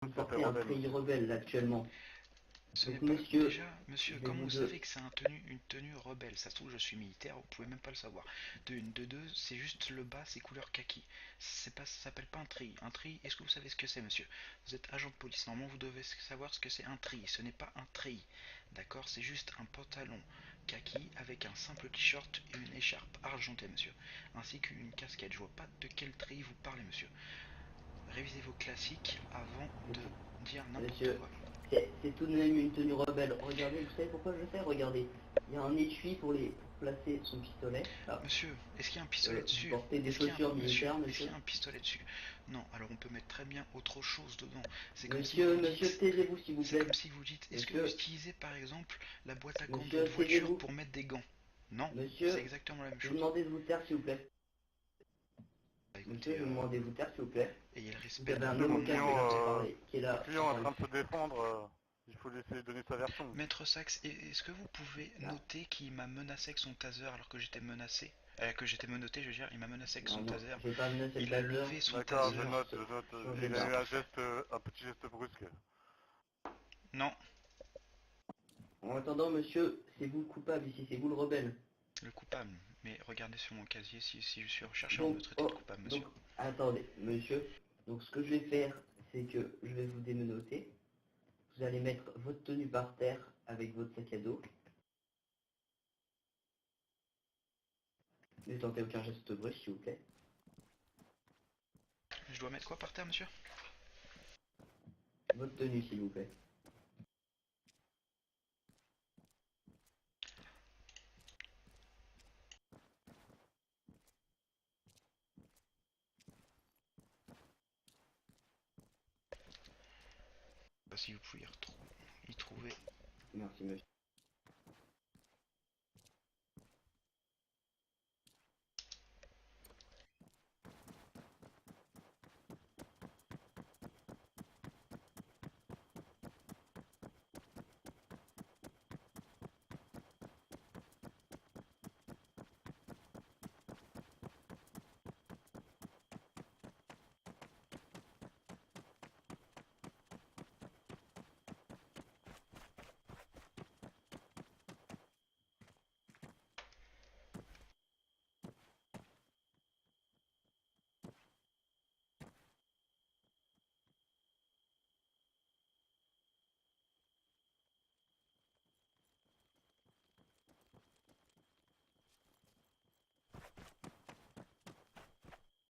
Vous portez un treillis rebelle, là, actuellement. Ce n'est Donc, pas... monsieur, Déjà, je monsieur, vais comment vous vous de... savez que c'est une tenue rebelle? Ça se trouve, je suis militaire, vous pouvez même pas le savoir. De une, de deux, c'est juste le bas, c'est couleur kaki. C'est pas, ça s'appelle pas un treillis. Un treillis, est-ce que vous savez ce que c'est, monsieur? Vous êtes agent de police, normalement vous devez savoir ce que c'est un treillis. Ce n'est pas un treillis, d'accord? C'est juste un pantalon kaki avec un simple t-shirt et une écharpe argentée, monsieur. Ainsi qu'une casquette. Je vois pas de quel treillis vous parlez, monsieur. Révisez vos classiques avant de dire n'importe Monsieur, quoi. c'est tout de même une tenue rebelle. Regardez, vous savez pourquoi je le fais? Regardez. Il y a un étui pour placer son pistolet. Là. Monsieur, est-ce qu'il y a un pistolet Vous dessus? portez des Est-ce qu'il y a chaussures monsieur, militaires, est-ce qu'il monsieur? y a un pistolet dessus? Non, alors on peut mettre très bien autre chose dedans. C'est comme si Monsieur, vous monsieur, dites, taisez-vous, s'il vous c'est plaît. comme si vous dites, est-ce que vous Monsieur, utilisez par exemple la boîte à gants de monsieur, votre voiture taisez-vous. pour mettre des gants? Non, c'est Monsieur, exactement la même je vous chose. demandais de vous taire, s'il vous plaît. Bah, Monsieur, écoutez, je vous demandais de vous taire, s'il vous plaît. ayez le Vous respect avez de un mon, homme au mon casque là pour autorité. parler, qui est Le là client à est en parler. train de se défendre, il faut laisser donner sa version. Maître Sachs, est-ce que vous pouvez Là. noter qu'il m'a menacé avec son taser alors que j'étais menacé? Que j'étais menotté, je veux dire, il m'a menacé avec Non, son non, taser. je vais pas menacer le Il a taser. levé son D'accord, taser. je note, je note. Changez Il a d'arme. eu Parfait. un petit geste brusque. Non, En attendant, monsieur, c'est vous le coupable ici, c'est vous le rebelle. le coupable. Mais regardez sur mon casier si je suis recherché, on Donc, me traiter de coupable, monsieur. attendez, monsieur. Donc, ce que je vais faire, c'est que je vais vous démenoter. Vous allez mettre votre tenue par terre avec votre sac à dos. Ne tentez aucun geste brusque, s'il vous plaît. Je dois mettre quoi par terre, monsieur? Votre tenue, s'il vous plaît. Bah, si vous pouvez y trouver. Merci, monsieur.